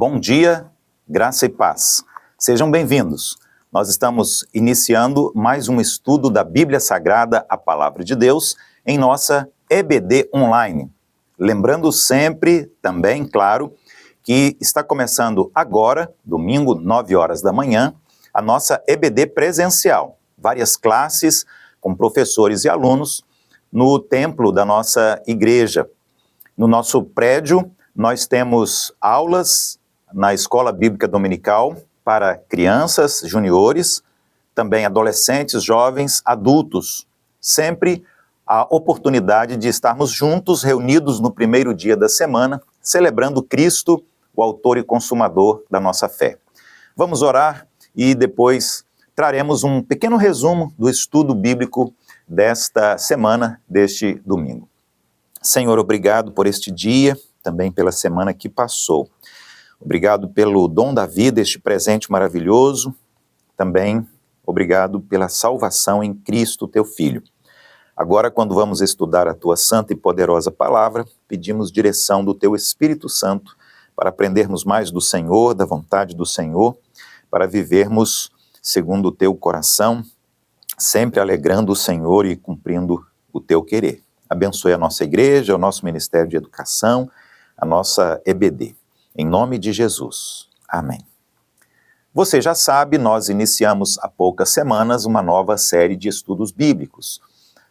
Bom dia, graça e paz. Sejam bem-vindos. Nós estamos iniciando mais um estudo da Bíblia Sagrada, a Palavra de Deus, em nossa EBD Online. Lembrando sempre, também, claro, que está começando agora, domingo, 9 horas da manhã, a nossa EBD presencial. Várias classes com professores e alunos no templo da nossa igreja. No nosso prédio, nós temos aulas na Escola Bíblica Dominical para crianças, juniores, também adolescentes, jovens, adultos. Sempre a oportunidade de estarmos juntos, reunidos no primeiro dia da semana, celebrando Cristo, o autor e consumador da nossa fé. Vamos orar e depois traremos um pequeno resumo do estudo bíblico desta semana, deste domingo. Senhor, obrigado por este dia, também pela semana que passou. Obrigado pelo dom da vida, este presente maravilhoso. Também obrigado pela salvação em Cristo, teu Filho. Agora, quando vamos estudar a tua santa e poderosa palavra, pedimos direção do teu Espírito Santo para aprendermos mais do Senhor, da vontade do Senhor, para vivermos segundo o teu coração, sempre alegrando o Senhor e cumprindo o teu querer. Abençoe a nossa igreja, o nosso Ministério de Educação, a nossa EBD. Em nome de Jesus. Amém. Você já sabe, nós iniciamos há poucas semanas uma nova série de estudos bíblicos.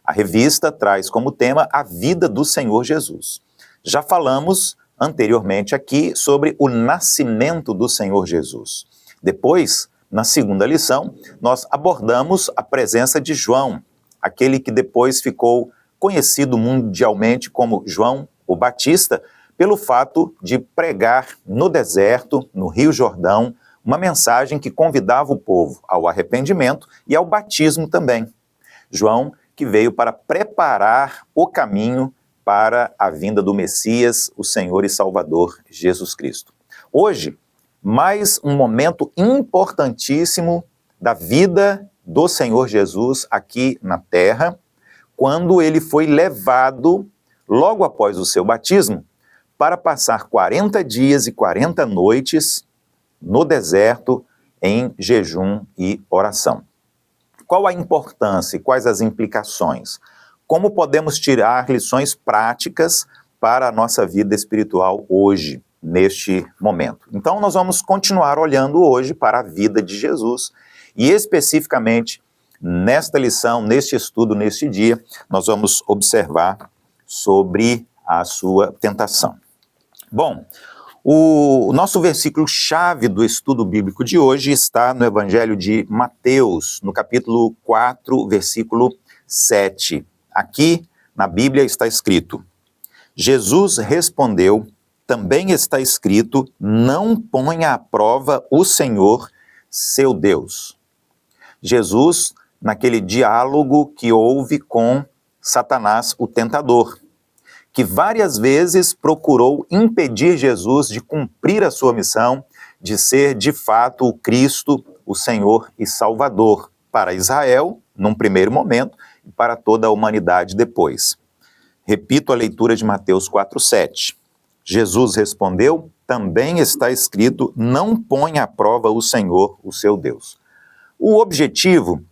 A revista traz como tema a vida do Senhor Jesus. Já falamos anteriormente aqui sobre o nascimento do Senhor Jesus. Depois, na segunda lição, nós abordamos a presença de João, aquele que depois ficou conhecido mundialmente como João o Batista, pelo fato de pregar no deserto, no Rio Jordão, uma mensagem que convidava o povo ao arrependimento e ao batismo também. João, que veio para preparar o caminho para a vinda do Messias, o Senhor e Salvador Jesus Cristo. Hoje, mais um momento importantíssimo da vida do Senhor Jesus aqui na terra, quando ele foi levado, logo após o seu batismo, para passar 40 dias e 40 noites no deserto em jejum e oração. Qual a importância e quais as implicações? Como podemos tirar lições práticas para a nossa vida espiritual hoje, neste momento? Então nós vamos continuar olhando hoje para a vida de Jesus e especificamente nesta lição, neste estudo, neste dia, nós vamos observar sobre a sua tentação. Bom, o nosso versículo-chave do estudo bíblico de hoje está no Evangelho de Mateus, no capítulo 4, versículo 7. Aqui na Bíblia está escrito: Jesus respondeu, também está escrito, não ponha à prova o Senhor, seu Deus. Jesus, naquele diálogo que houve com Satanás, o tentador, que várias vezes procurou impedir Jesus de cumprir a sua missão, de ser de fato o Cristo, o Senhor e Salvador, para Israel, num primeiro momento, e para toda a humanidade depois. Repito a leitura de Mateus 4:7. Jesus respondeu, também está escrito, não ponha à prova o Senhor, o seu Deus. O objetivo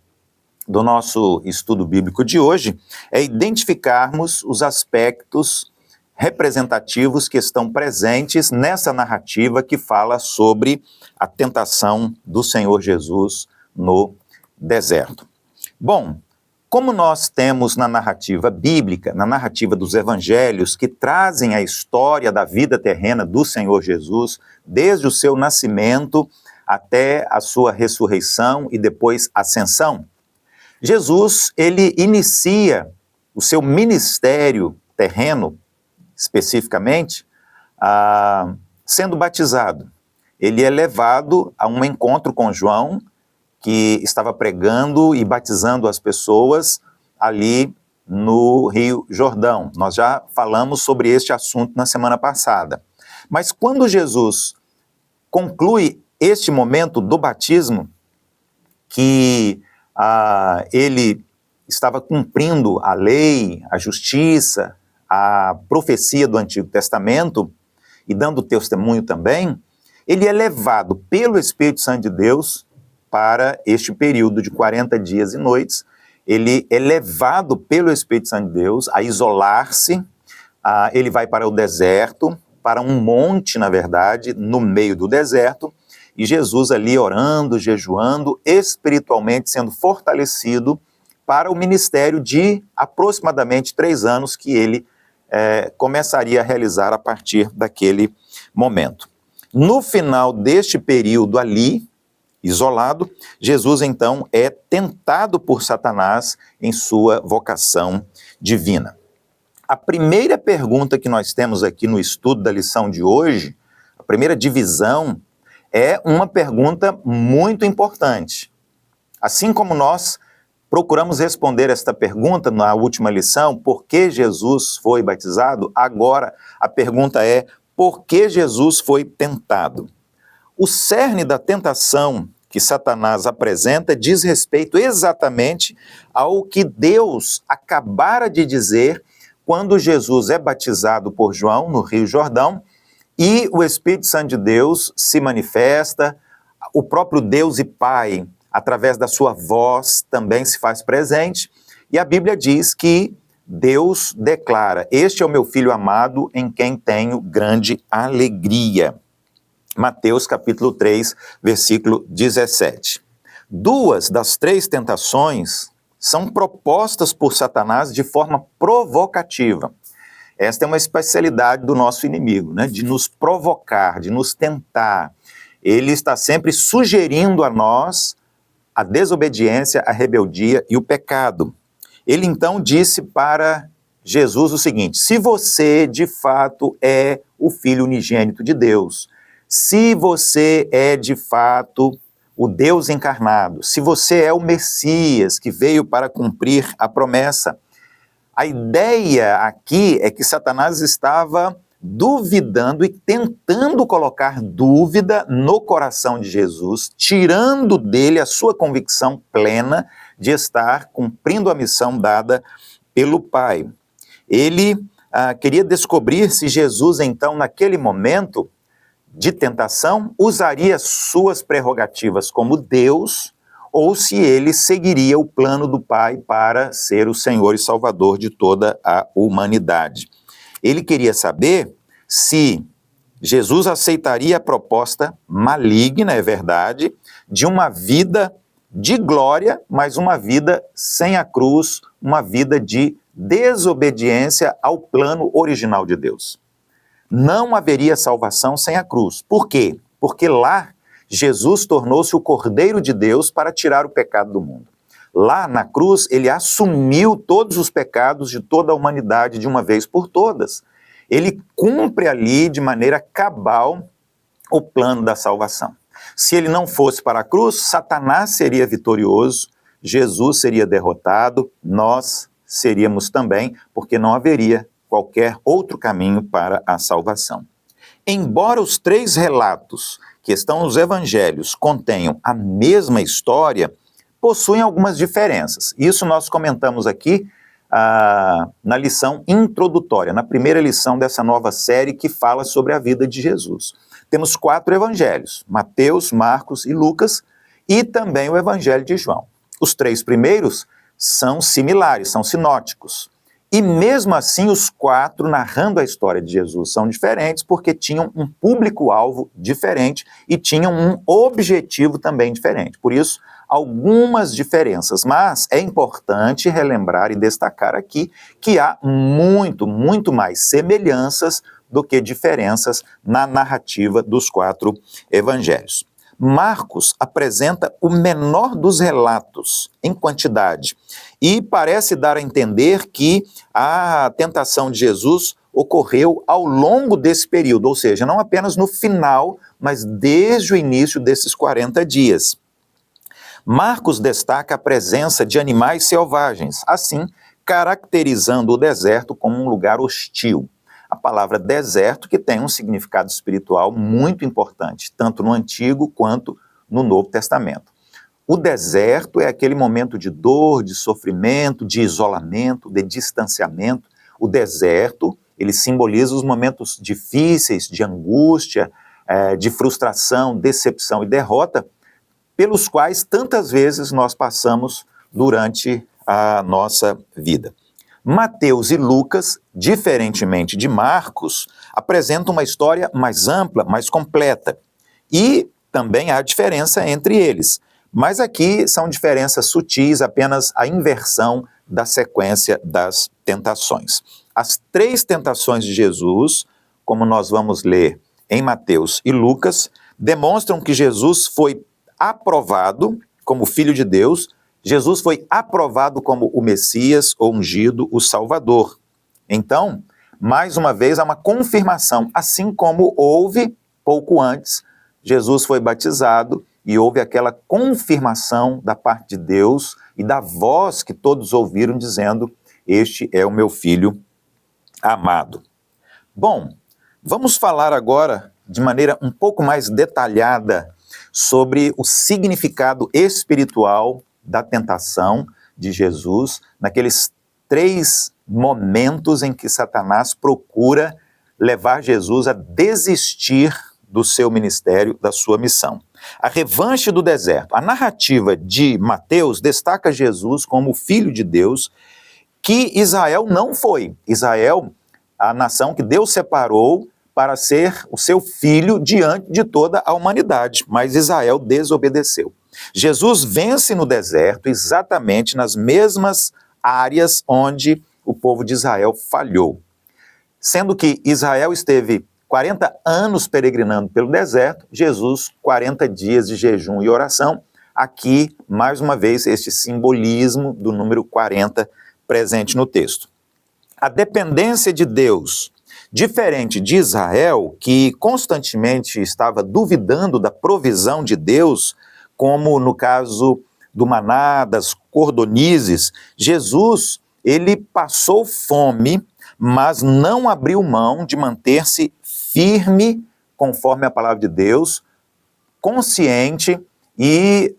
do nosso estudo bíblico de hoje é identificarmos os aspectos representativos que estão presentes nessa narrativa que fala sobre a tentação do Senhor Jesus no deserto. Bom, como nós temos na narrativa bíblica, na narrativa dos evangelhos, que trazem a história da vida terrena do Senhor Jesus, desde o seu nascimento até a sua ressurreição e depois ascensão, Jesus, ele inicia o seu ministério terreno, especificamente, sendo batizado. Ele é levado a um encontro com João, que estava pregando e batizando as pessoas ali no Rio Jordão. Nós já falamos sobre este assunto na semana passada. Mas quando Jesus conclui este momento do batismo, que ele estava cumprindo a lei, a justiça, a profecia do Antigo Testamento, e dando testemunho também, ele é levado pelo Espírito Santo de Deus para este período de 40 dias e noites. Ele é levado pelo Espírito Santo de Deus a isolar-se, ele vai para o deserto, para um monte, na verdade, no meio do deserto, e Jesus ali orando, jejuando, espiritualmente sendo fortalecido para o ministério de aproximadamente 3 anos que ele começaria a realizar a partir daquele momento. No final deste período ali, isolado, Jesus então é tentado por Satanás em sua vocação divina. A primeira pergunta que nós temos aqui no estudo da lição de hoje, a primeira divisão, é uma pergunta muito importante. Assim como nós procuramos responder esta pergunta na última lição, por que Jesus foi batizado? Agora a pergunta é, por que Jesus foi tentado? O cerne da tentação que Satanás apresenta diz respeito exatamente ao que Deus acabara de dizer quando Jesus é batizado por João no Rio Jordão e o Espírito Santo de Deus se manifesta, o próprio Deus e Pai, através da sua voz, também se faz presente, e a Bíblia diz que Deus declara, este é o meu filho amado em quem tenho grande alegria. Mateus capítulo 3, versículo 17. 2 das 3 tentações são propostas por Satanás de forma provocativa. Esta é uma especialidade do nosso inimigo, né? De nos provocar, de nos tentar. Ele está sempre sugerindo a nós a desobediência, a rebeldia e o pecado. Ele então disse para Jesus o seguinte: se você de fato é o Filho unigênito de Deus, se você é de fato o Deus encarnado, se você é o Messias que veio para cumprir a promessa. A ideia aqui é que Satanás estava duvidando e tentando colocar dúvida no coração de Jesus, tirando dele a sua convicção plena de estar cumprindo a missão dada pelo Pai. Ele queria descobrir se Jesus, então, naquele momento de tentação, usaria suas prerrogativas como Deus, ou se ele seguiria o plano do Pai para ser o Senhor e Salvador de toda a humanidade. Ele queria saber se Jesus aceitaria a proposta maligna, é verdade, de uma vida de glória, mas uma vida sem a cruz, uma vida de desobediência ao plano original de Deus. Não haveria salvação sem a cruz. Por quê? Porque lá Jesus tornou-se o Cordeiro de Deus para tirar o pecado do mundo. Lá na cruz, ele assumiu todos os pecados de toda a humanidade de uma vez por todas. Ele cumpre ali de maneira cabal o plano da salvação. Se ele não fosse para a cruz, Satanás seria vitorioso, Jesus seria derrotado, nós seríamos também, porque não haveria qualquer outro caminho para a salvação. Embora os 3 relatos que estão nos evangelhos contenham a mesma história, possuem algumas diferenças. Isso nós comentamos aqui na lição introdutória, na primeira lição dessa nova série que fala sobre a vida de Jesus. Temos 4 evangelhos, Mateus, Marcos e Lucas, e também o evangelho de João. Os 3 primeiros são similares, são sinóticos. E mesmo assim, os 4, narrando a história de Jesus, são diferentes porque tinham um público-alvo diferente e tinham um objetivo também diferente. Por isso, algumas diferenças. Mas é importante relembrar e destacar aqui que há muito mais semelhanças do que diferenças na narrativa dos 4 evangelhos. Marcos apresenta o menor dos relatos em quantidade e parece dar a entender que a tentação de Jesus ocorreu ao longo desse período, ou seja, não apenas no final, mas desde o início desses 40 dias. Marcos destaca a presença de animais selvagens, assim caracterizando o deserto como um lugar hostil. A palavra deserto que tem um significado espiritual muito importante, tanto no Antigo quanto no Novo Testamento. O deserto é aquele momento de dor, de sofrimento, de isolamento, de distanciamento. O deserto, ele simboliza os momentos difíceis, de angústia, de frustração, decepção e derrota, pelos quais tantas vezes nós passamos durante a nossa vida. Mateus e Lucas, diferentemente de Marcos, apresentam uma história mais ampla, mais completa. E também há diferença entre eles. Mas aqui são diferenças sutis, apenas a inversão da sequência das tentações. As 3 tentações de Jesus, como nós vamos ler em Mateus e Lucas, demonstram que Jesus foi aprovado como Filho de Deus, Jesus foi aprovado como o Messias, o ungido, o Salvador. Então, mais uma vez, há uma confirmação, assim como houve pouco antes, Jesus foi batizado e houve aquela confirmação da parte de Deus e da voz que todos ouviram dizendo: este é o meu Filho amado. Bom, vamos falar agora de maneira um pouco mais detalhada sobre o significado espiritual da tentação de Jesus, naqueles 3 momentos em que Satanás procura levar Jesus a desistir do seu ministério, da sua missão. A revanche do deserto. A narrativa de Mateus destaca Jesus como Filho de Deus, que Israel não foi. Israel, a nação que Deus separou para ser o seu filho diante de toda a humanidade, mas Israel desobedeceu. Jesus vence no deserto exatamente nas mesmas áreas onde o povo de Israel falhou. Sendo que Israel esteve 40 anos peregrinando pelo deserto, Jesus 40 dias de jejum e oração. Aqui, mais uma vez, este simbolismo do número 40 presente no texto. A dependência de Deus, diferente de Israel, que constantemente estava duvidando da provisão de Deus, como no caso do maná, das cordonizes, Jesus, ele passou fome, mas não abriu mão de manter-se firme, conforme a palavra de Deus, consciente e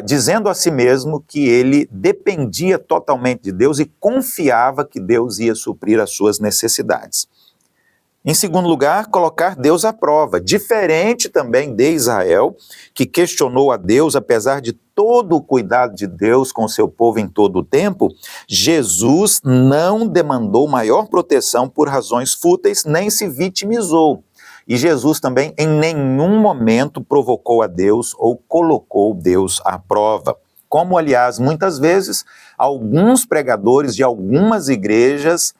dizendo a si mesmo que ele dependia totalmente de Deus e confiava que Deus ia suprir as suas necessidades. Em segundo lugar, colocar Deus à prova, diferente também de Israel, que questionou a Deus, apesar de todo o cuidado de Deus com o seu povo em todo o tempo, Jesus não demandou maior proteção por razões fúteis, nem se vitimizou. E Jesus também em nenhum momento provocou a Deus ou colocou Deus à prova. Como, aliás, muitas vezes, alguns pregadores de algumas igrejas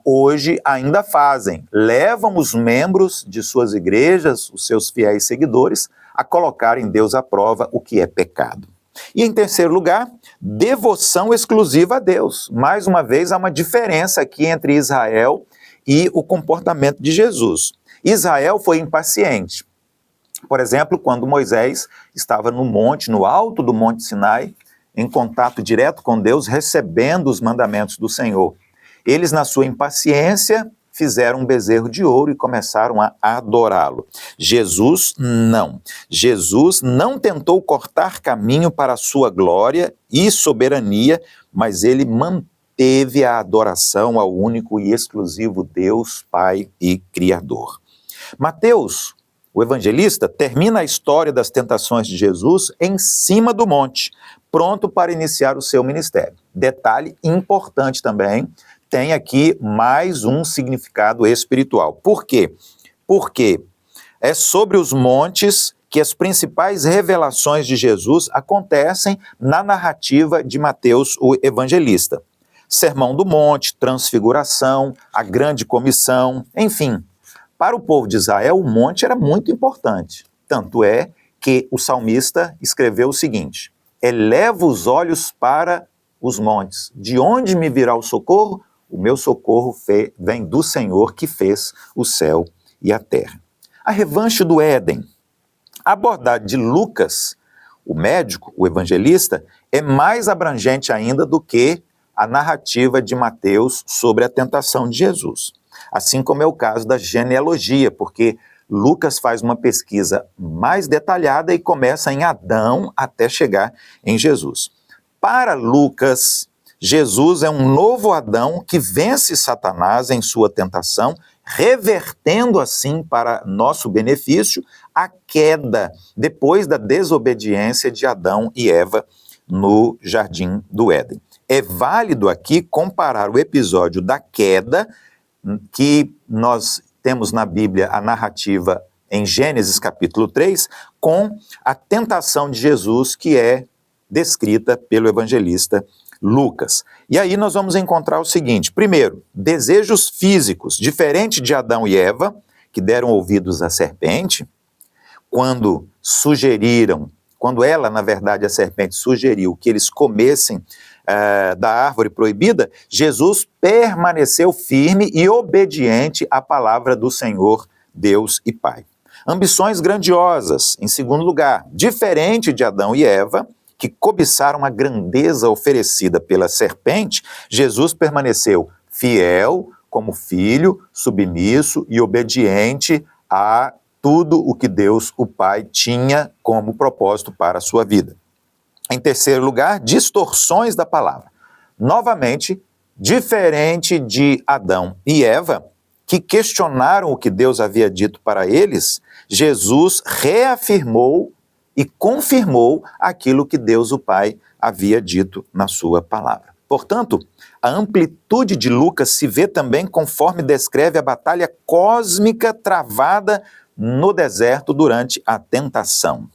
hoje ainda fazem. Levam os membros de suas igrejas, os seus fiéis seguidores, a colocarem Deus à prova, o que é pecado. E em terceiro lugar, devoção exclusiva a Deus. Mais uma vez, há uma diferença aqui entre Israel e o comportamento de Jesus. Israel foi impaciente. Por exemplo, quando Moisés estava no monte, no alto do Monte Sinai, em contato direto com Deus, recebendo os mandamentos do Senhor. Eles, na sua impaciência, fizeram um bezerro de ouro e começaram a adorá-lo. Jesus não. Jesus não tentou cortar caminho para a sua glória e soberania, mas ele manteve a adoração ao único e exclusivo Deus, Pai e Criador. Mateus, o evangelista, termina a história das tentações de Jesus em cima do monte, pronto para iniciar o seu ministério. Detalhe importante também, tem aqui mais um significado espiritual. Por quê? Porque é sobre os montes que as principais revelações de Jesus acontecem na narrativa de Mateus, o evangelista. Sermão do Monte, Transfiguração, a Grande Comissão, enfim. Para o povo de Israel, o monte era muito importante. Tanto é que o salmista escreveu o seguinte: eleva os olhos para os montes. De onde me virá o socorro? O meu socorro vem do Senhor que fez o céu e a terra. A revanche do Éden. A abordagem de Lucas, o médico, o evangelista, é mais abrangente ainda do que a narrativa de Mateus sobre a tentação de Jesus. Assim como é o caso da genealogia, porque Lucas faz uma pesquisa mais detalhada e começa em Adão até chegar em Jesus. Para Lucas, Jesus é um novo Adão que vence Satanás em sua tentação, revertendo assim para nosso benefício a queda depois da desobediência de Adão e Eva no Jardim do Éden. É válido aqui comparar o episódio da queda, que nós temos na Bíblia a narrativa em Gênesis capítulo 3, com a tentação de Jesus, que é descrita pelo evangelista Lucas. E aí nós vamos encontrar o seguinte: primeiro, desejos físicos, diferente de Adão e Eva, que deram ouvidos à serpente, quando ela, na verdade, a serpente sugeriu que eles comessem da árvore proibida, Jesus permaneceu firme e obediente à palavra do Senhor, Deus e Pai. Ambições grandiosas, em segundo lugar, diferente de Adão e Eva, que cobiçaram a grandeza oferecida pela serpente, Jesus permaneceu fiel como filho, submisso e obediente a tudo o que Deus, o Pai, tinha como propósito para a sua vida. Em terceiro lugar, distorções da palavra. Novamente, diferente de Adão e Eva, que questionaram o que Deus havia dito para eles, Jesus reafirmou e confirmou aquilo que Deus, o Pai, havia dito na sua palavra. Portanto, a amplitude de Lucas se vê também conforme descreve a batalha cósmica travada no deserto durante a tentação.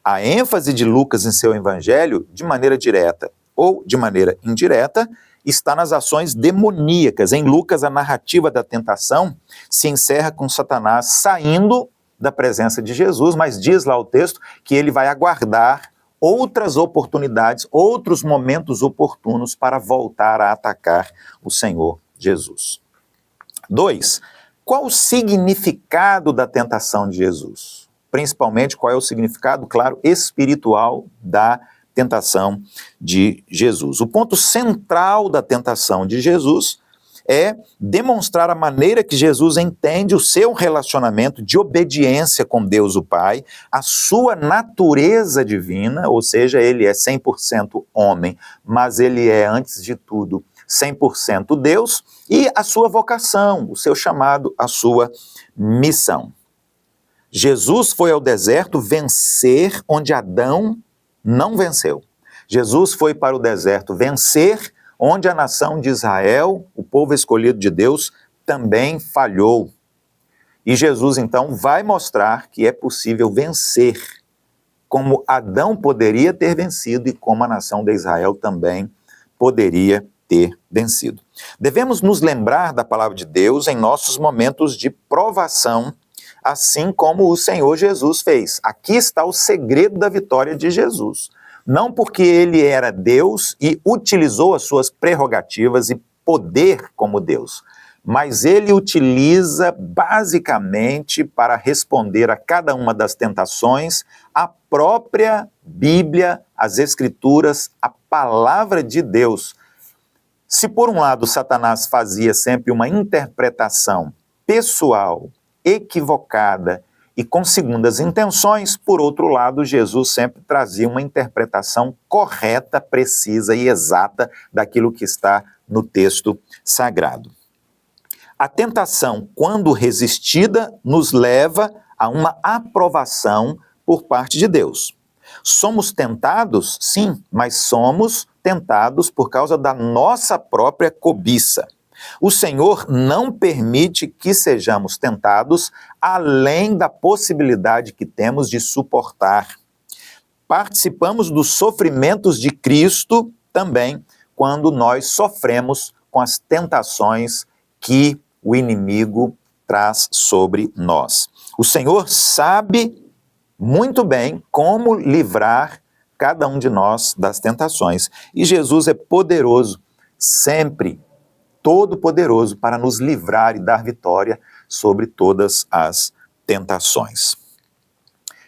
A ênfase de Lucas em seu evangelho, de maneira direta ou de maneira indireta, está nas ações demoníacas. Em Lucas, a narrativa da tentação se encerra com Satanás saindo da presença de Jesus, mas diz lá o texto que ele vai aguardar outras oportunidades, outros momentos oportunos para voltar a atacar o Senhor Jesus. 2. Qual o significado da tentação de Jesus? Principalmente, qual é o significado, claro, espiritual da tentação de Jesus. O ponto central da tentação de Jesus é demonstrar a maneira que Jesus entende o seu relacionamento de obediência com Deus o Pai, a sua natureza divina, ou seja, ele é 100% homem, mas ele é, antes de tudo, 100% Deus, e a sua vocação, o seu chamado, a sua missão. Jesus foi ao deserto vencer onde Adão não venceu. Jesus foi para o deserto vencer onde a nação de Israel, o povo escolhido de Deus, também falhou. E Jesus, então, vai mostrar que é possível vencer, como Adão poderia ter vencido e como a nação de Israel também poderia ter vencido. Devemos nos lembrar da palavra de Deus em nossos momentos de provação, assim como o Senhor Jesus fez. Aqui está o segredo da vitória de Jesus. Não porque ele era Deus e utilizou as suas prerrogativas e poder como Deus, mas ele utiliza basicamente para responder a cada uma das tentações a própria Bíblia, as Escrituras, a palavra de Deus. Se por um lado Satanás fazia sempre uma interpretação pessoal, equivocada e com segundas intenções, por outro lado, Jesus sempre trazia uma interpretação correta, precisa e exata daquilo que está no texto sagrado. A tentação, quando resistida, nos leva a uma aprovação por parte de Deus. Somos tentados? Sim, mas somos tentados por causa da nossa própria cobiça. O Senhor não permite que sejamos tentados além da possibilidade que temos de suportar. Participamos dos sofrimentos de Cristo também quando nós sofremos com as tentações que o inimigo traz sobre nós. O Senhor sabe muito bem como livrar cada um de nós das tentações. E Jesus é poderoso, sempre todo-poderoso, para nos livrar e dar vitória sobre todas as tentações.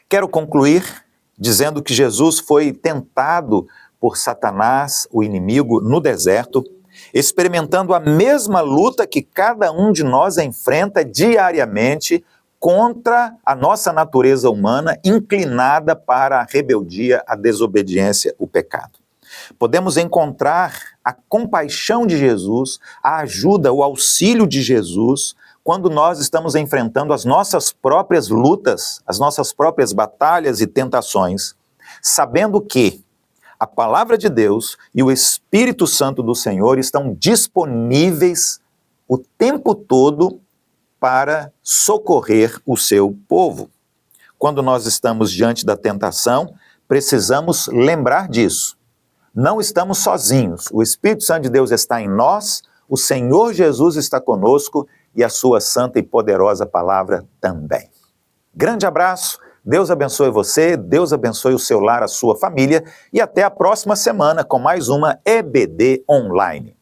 Quero concluir dizendo que Jesus foi tentado por Satanás, o inimigo, no deserto, experimentando a mesma luta que cada um de nós enfrenta diariamente contra a nossa natureza humana inclinada para a rebeldia, a desobediência, o pecado. Podemos encontrar a compaixão de Jesus, a ajuda, o auxílio de Jesus, quando nós estamos enfrentando as nossas próprias lutas, as nossas próprias batalhas e tentações, sabendo que a palavra de Deus e o Espírito Santo do Senhor estão disponíveis o tempo todo para socorrer o seu povo. Quando nós estamos diante da tentação, precisamos lembrar disso. Não estamos sozinhos. O Espírito Santo de Deus está em nós, o Senhor Jesus está conosco e a sua santa e poderosa palavra também. Grande abraço, Deus abençoe você, Deus abençoe o seu lar, a sua família e até a próxima semana com mais uma EBD Online.